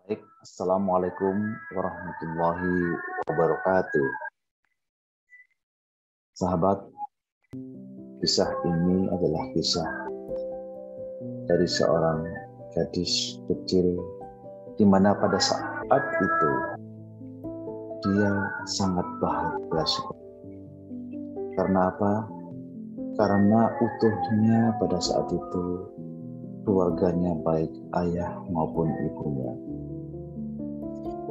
Baik, Assalamualaikum warahmatullahi wabarakatuh. Sahabat, kisah ini adalah kisah dari seorang gadis kecil di mana pada saat itu dia sangat bahagia sekali. Karena apa? Karena utuhnya pada saat itu keluarganya, baik ayah maupun ibunya.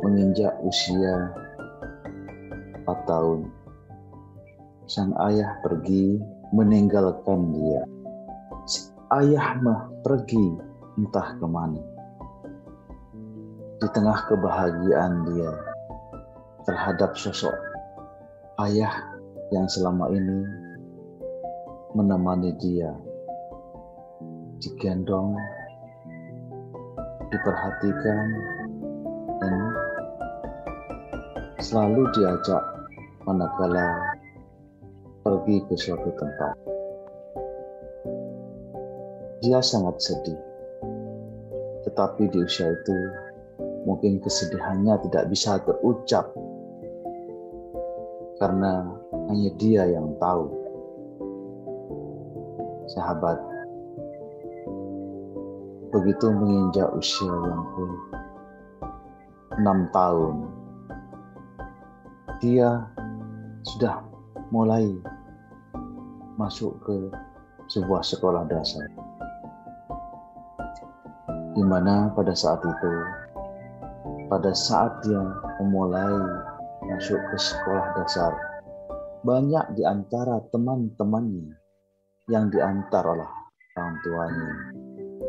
Menginjak usia 4 tahun, sang ayah pergi meninggalkan dia. Ayah mah pergi entah kemana. Di tengah kebahagiaan dia terhadap sosok ayah yang selama ini menemani dia, digendong, diperhatikan, dan selalu diajak manakala pergi ke suatu tempat. Dia sangat sedih, tetapi di usia itu mungkin kesedihannya tidak bisa terucap karena hanya dia yang tahu. Sahabat, begitu menginjak usia yang ke-6 tahun, dia sudah mulai masuk ke sebuah sekolah dasar, di mana pada saat itu, pada saat dia memulai masuk ke sekolah dasar, banyak di antara teman-temannya yang diantar oleh orang tuanya,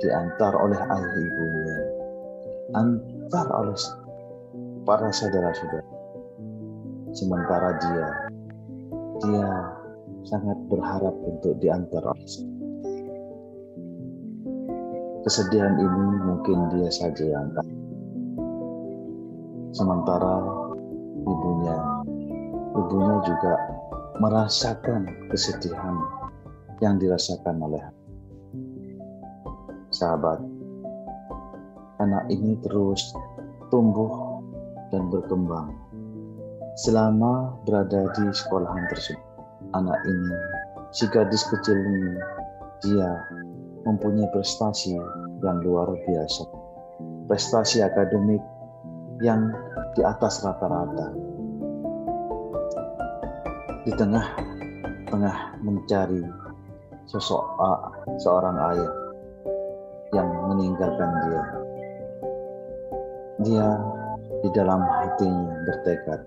diantar oleh ayah ibunya, antar oleh para saudara-saudara. Sementara dia sangat berharap untuk diantar oleh saudara. Kesedihan ini mungkin dia saja yang tahu. Sementara ibunya juga merasakan kesedihan yang dirasakan oleh sahabat. Anak ini terus tumbuh dan berkembang. Selama berada di sekolahan tersebut, anak ini, si gadis kecil ini, dia mempunyai prestasi yang luar biasa. Prestasi akademik yang di atas rata-rata. Di tengah mencari sosok seorang ayah yang meninggalkan dia di dalam hatinya bertekad,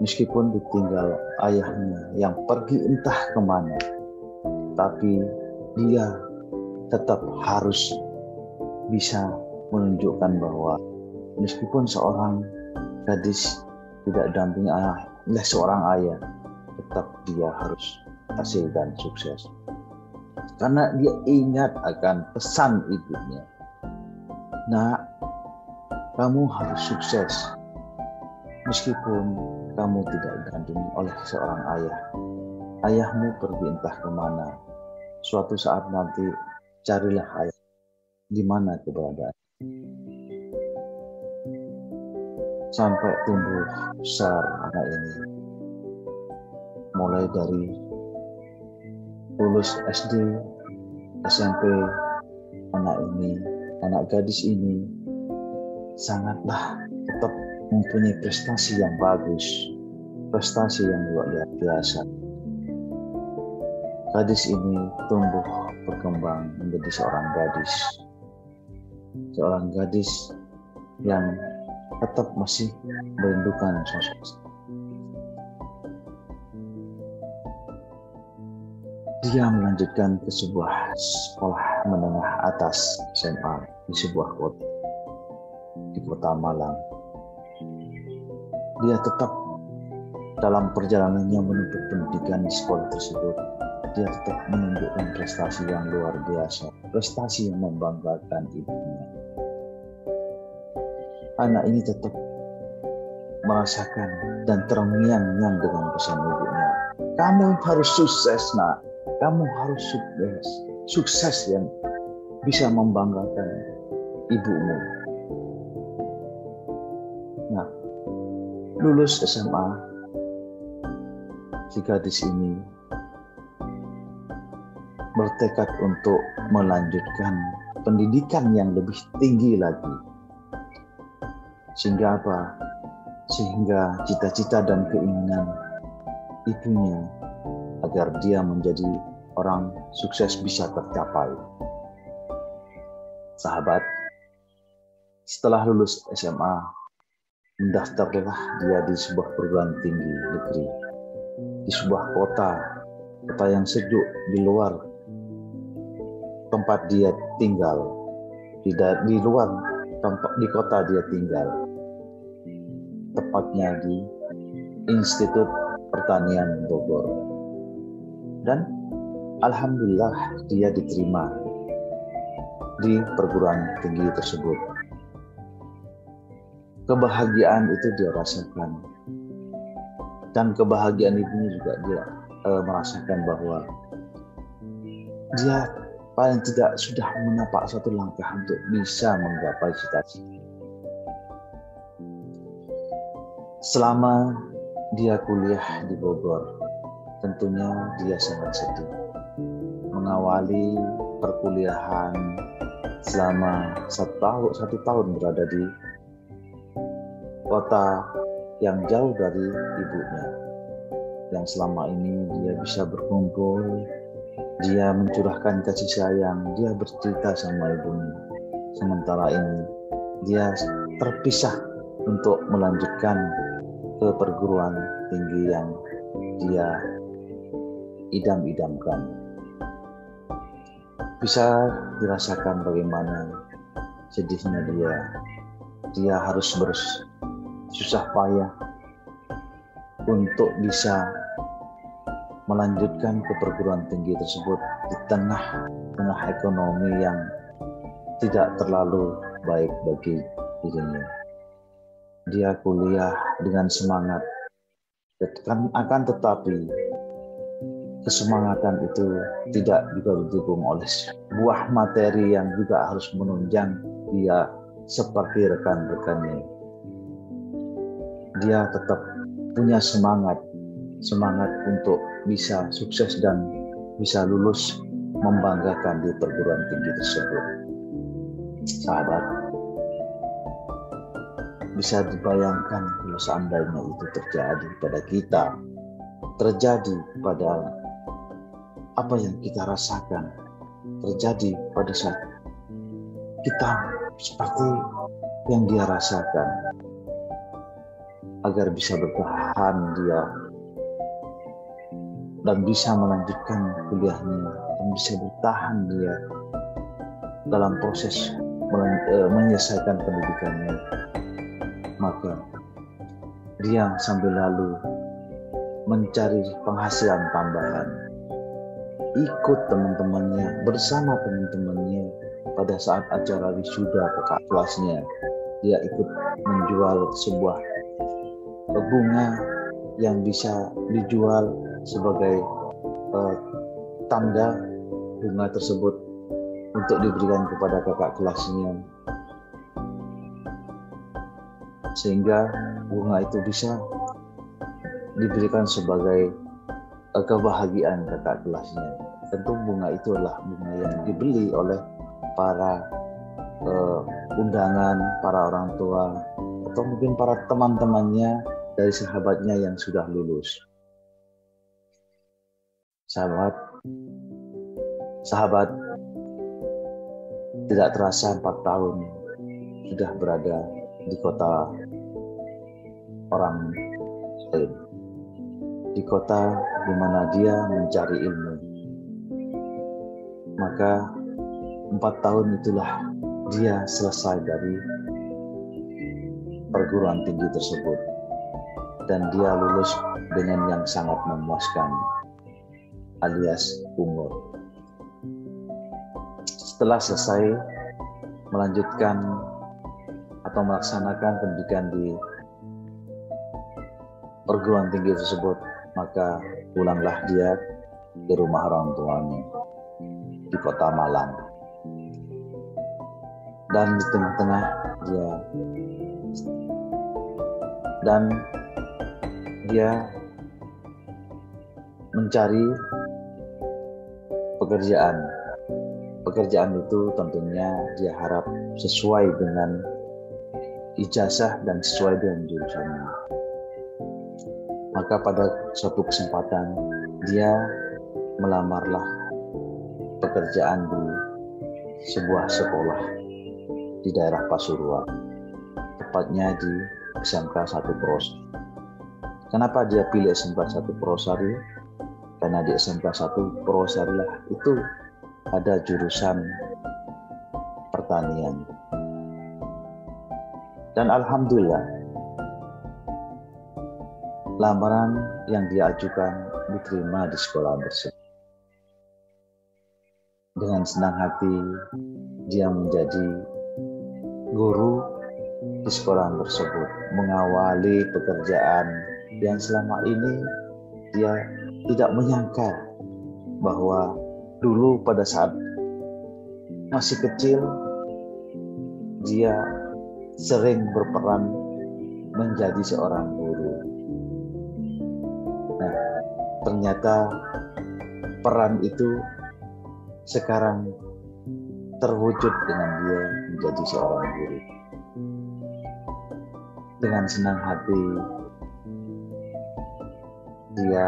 meskipun ditinggal ayahnya yang pergi entah kemana, tapi dia tetap harus bisa menunjukkan bahwa meskipun seorang gadis tidak dampingi oleh seorang ayah, tetap dia harus hasil dan sukses. Karena dia ingat akan pesan ibunya. Nak, kamu harus sukses. Meskipun kamu tidak didampingi oleh seorang ayah. Ayahmu pergi entah kemana. Suatu saat nanti carilah ayah. Di mana keberadaan. Sampai tumbuh besar anak ini. Mulai dari lulus SD, SMP, anak gadis ini sangatlah tetap mempunyai prestasi yang bagus, prestasi yang luar biasa. Gadis ini tumbuh berkembang menjadi seorang gadis yang tetap masih merindukan sosok. Dia melanjutkan ke sebuah sekolah menengah atas SMA di sebuah kota, di kota Malang. Dia tetap dalam perjalanannya menuntut pendidikan di sekolah tersebut. Dia tetap menunjukkan prestasi yang luar biasa, prestasi yang membanggakan ibunya. Anak ini tetap merasakan dan terngiang-ngiang dengan pesan ibunya. Kamu harus sukses, nak. Kamu harus sukses yang bisa membanggakan ibumu. Nah, lulus SMA, si gadis ini bertekad untuk melanjutkan pendidikan yang lebih tinggi lagi. Sehingga apa? Sehingga cita-cita dan keinginan ibunya agar dia menjadi orang sukses bisa tercapai. Sahabat, setelah lulus SMA, mendaftarlah dia di sebuah perguruan tinggi negeri, di sebuah kota yang sejuk di luar tempat dia tinggal, di luar tempat di kota dia tinggal, tepatnya di Institut Pertanian Bogor. Dan alhamdulillah dia diterima di perguruan tinggi tersebut. Kebahagiaan itu dia rasakan, dan kebahagiaan ibunya juga dia merasakan bahwa dia paling tidak sudah menapak satu langkah untuk bisa menggapai cita-cita. Selama dia kuliah di Bogor, tentunya dia sangat sedih. Mengawali perkuliahan selama satu tahun berada di kota yang jauh dari ibunya, yang selama ini dia bisa berkumpul, dia mencurahkan kasih sayang, dia bercerita sama ibunya. Sementara ini dia terpisah untuk melanjutkan ke perguruan tinggi yang dia idam-idamkan. Bisa dirasakan bagaimana sedihnya dia harus bersusah payah untuk bisa melanjutkan ke perguruan tinggi tersebut di tengah ekonomi yang tidak terlalu baik bagi dirinya. Dia kuliah dengan semangat, akan tetapi kesemangatan itu tidak juga didukung oleh buah materi yang juga harus menunjang dia seperti rekan-rekannya. Dia tetap punya semangat untuk bisa sukses dan bisa lulus membanggakan di perguruan tinggi tersebut. Sahabat, bisa dibayangkan kalau seandainya itu terjadi pada kita, terjadi pada apa yang kita rasakan, terjadi pada saat kita seperti yang dia rasakan, agar bisa bertahan dia dan bisa melanjutkan kuliahnya dan bisa bertahan dia dalam proses menyelesaikan pendidikannya, maka dia sambil lalu mencari penghasilan tambahan, ikut teman-temannya, bersama teman-temannya pada saat acara wisuda kakak kelasnya. Dia ikut menjual sebuah bunga yang bisa dijual sebagai tanda bunga tersebut untuk diberikan kepada kakak kelasnya, sehingga bunga itu bisa diberikan sebagai kebahagiaan kakak kelasnya. Tentu bunga itu adalah bunga yang dibeli oleh para undangan, para orang tua, atau mungkin para teman-temannya dari sahabatnya yang sudah lulus. Sahabat, tidak terasa 4 tahun sudah berada di kota orang lain, di kota di mana dia mencari ilmu. Maka 4 tahun itulah dia selesai dari perguruan tinggi tersebut, dan dia lulus dengan yang sangat memuaskan, alias umur. Setelah selesai melanjutkan atau melaksanakan pendidikan di perguruan tinggi tersebut, maka pulanglah dia ke rumah orang tuanya di kota Malang. Dan di tengah-tengah dia dan dia mencari pekerjaan. Pekerjaan itu tentunya dia harap sesuai dengan ijazah dan sesuai dengan jurusannya. Maka pada suatu kesempatan dia melamarlah pekerjaan di sebuah sekolah di daerah Pasuruan, tepatnya di SMK 1 Purwosari. Kenapa dia pilih SMK 1 Purwosari? Karena di SMK 1 Purwosari lah itu ada jurusan pertanian. Dan alhamdulillah, lamaran yang dia ajukan diterima di sekolah tersebut. Dengan senang hati, dia menjadi guru di sekolah tersebut, mengawali pekerjaan yang selama ini dia tidak menyangka bahwa dulu pada saat masih kecil dia sering berperan menjadi seorang guru. Nah, ternyata peran itu sekarang terwujud dengan dia menjadi seorang guru. Dengan senang hati dia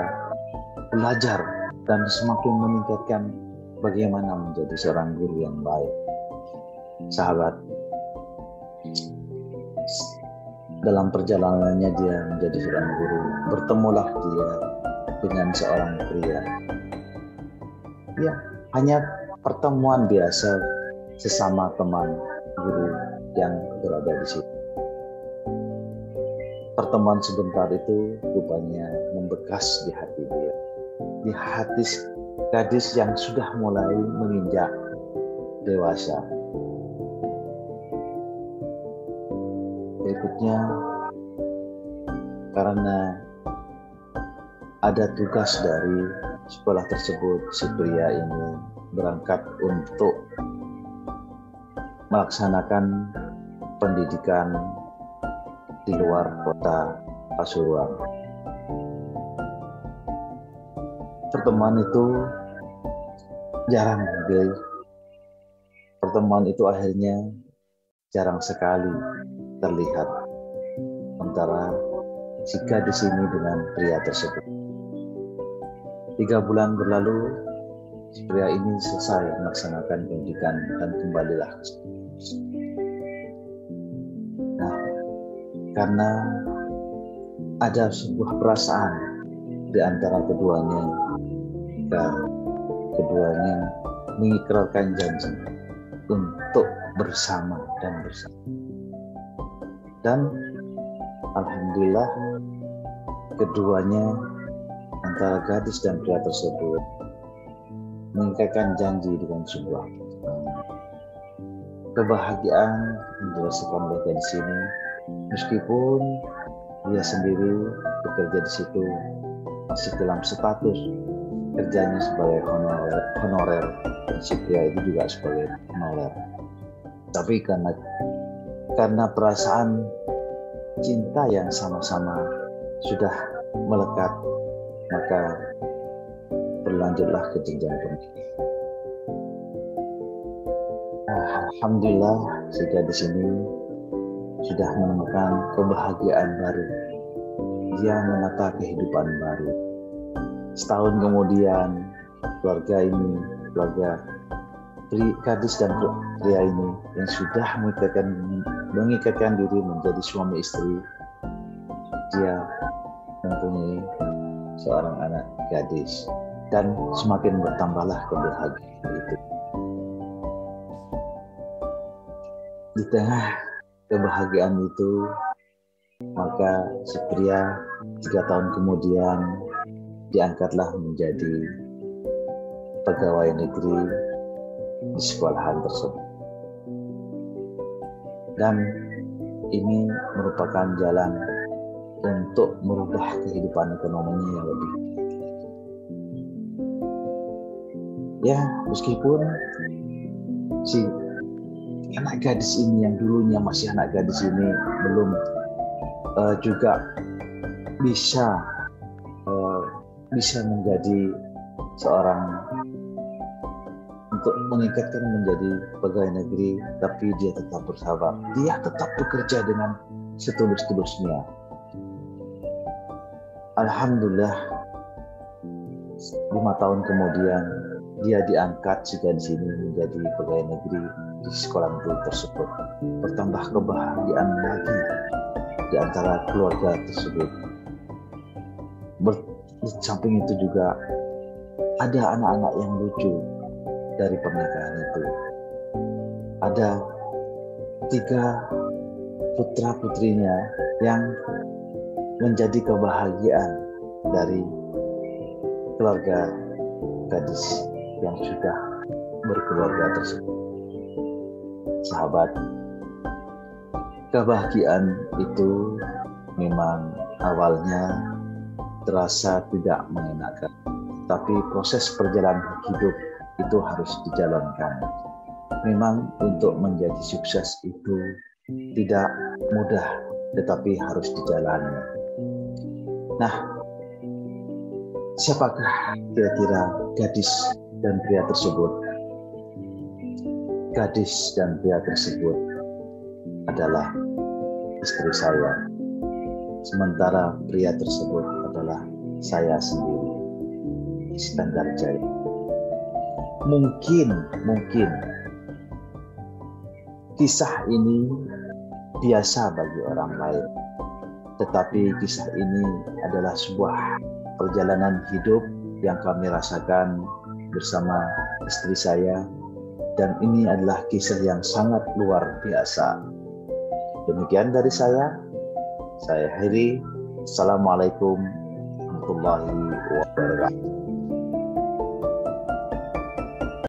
belajar dan semakin meningkatkan bagaimana menjadi seorang guru yang baik. Sahabat, dalam perjalanannya dia menjadi seorang guru, bertemulah dia dengan seorang pria. Ya, hanya pertemuan biasa sesama teman guru yang berada di situ. Pertemuan sebentar itu rupanya membekas di hati dia, di hati gadis yang sudah mulai menginjak dewasa. Berikutnya, karena ada tugas dari sekolah tersebut, si pria ini berangkat untuk melaksanakan pendidikan di luar kota Pasuruan. Pertemuan itu jarang, guys. Pertemuan itu akhirnya jarang sekali terlihat antara si gadis ini dengan pria tersebut. 3 bulan berlalu, si pria ini selesai melaksanakan pendidikan dan kembalilah ke sekolah. Nah, karena ada sebuah perasaan di antara keduanya, keduanya mengikrarkan janji untuk bersama. Dan alhamdulillah keduanya, antara gadis dan pria tersebut, mengikatkan janji dengan sebuah kebahagiaan dirasakan mereka di sini, meskipun dia sendiri bekerja di situ masih dalam status kerjanya sebagai honorer, dan si pria itu juga sebagai honorer. Tapi karena perasaan cinta yang sama-sama sudah melekat, maka berlanjutlah ke jenjang pendidikan. Alhamdulillah, si gadis ini sudah menemukan kebahagiaan baru. Dia menata kehidupan baru. Setahun kemudian, keluarga gadis dan pria ini yang sudah mengikatkan diri menjadi suami istri, dia mempunyai seorang anak gadis, dan semakin bertambahlah kebahagiaan itu. Di tengah kebahagiaan itu, maka si pria 3 tahun kemudian diangkatlah menjadi pegawai negeri di sekolahan tersebut. Dan ini merupakan jalan untuk merubah kehidupan ekonominya yang lebih. Ya, meskipun si anak gadis ini yang dulunya masih anak gadis ini belum juga bisa menjadi seorang untuk meningkatkan menjadi pegawai negeri, tapi dia tetap bersabar, dia tetap bekerja dengan setulus-tulusnya. Alhamdulillah 5 tahun kemudian dia diangkat juga di sini menjadi pegawai negeri di sekolah negeri tersebut. Bertambah kebahagiaan lagi di antara keluarga tersebut. Di samping itu juga ada anak-anak yang lucu dari pernikahan itu. Ada 3 putra-putrinya yang menjadi kebahagiaan dari keluarga gadis yang sudah berkeluarga tersebut. Sahabat, kebahagiaan itu memang awalnya terasa tidak mengenakan, tapi proses perjalanan hidup itu harus dijalankan. Memang untuk menjadi sukses itu tidak mudah, tetapi harus dijalani. Nah, siapakah kira-kira gadis dan pria tersebut? Gadis dan pria tersebut adalah istri saya. Sementara pria tersebut adalah saya sendiri, Iskandar Jaya. Mungkin kisah ini biasa bagi orang lain, tetapi kisah ini adalah sebuah perjalanan hidup yang kami rasakan bersama istri saya, dan ini adalah kisah yang sangat luar biasa. Demikian dari saya akhiri. Assalamualaikum warahmatullahi wabarakatuh.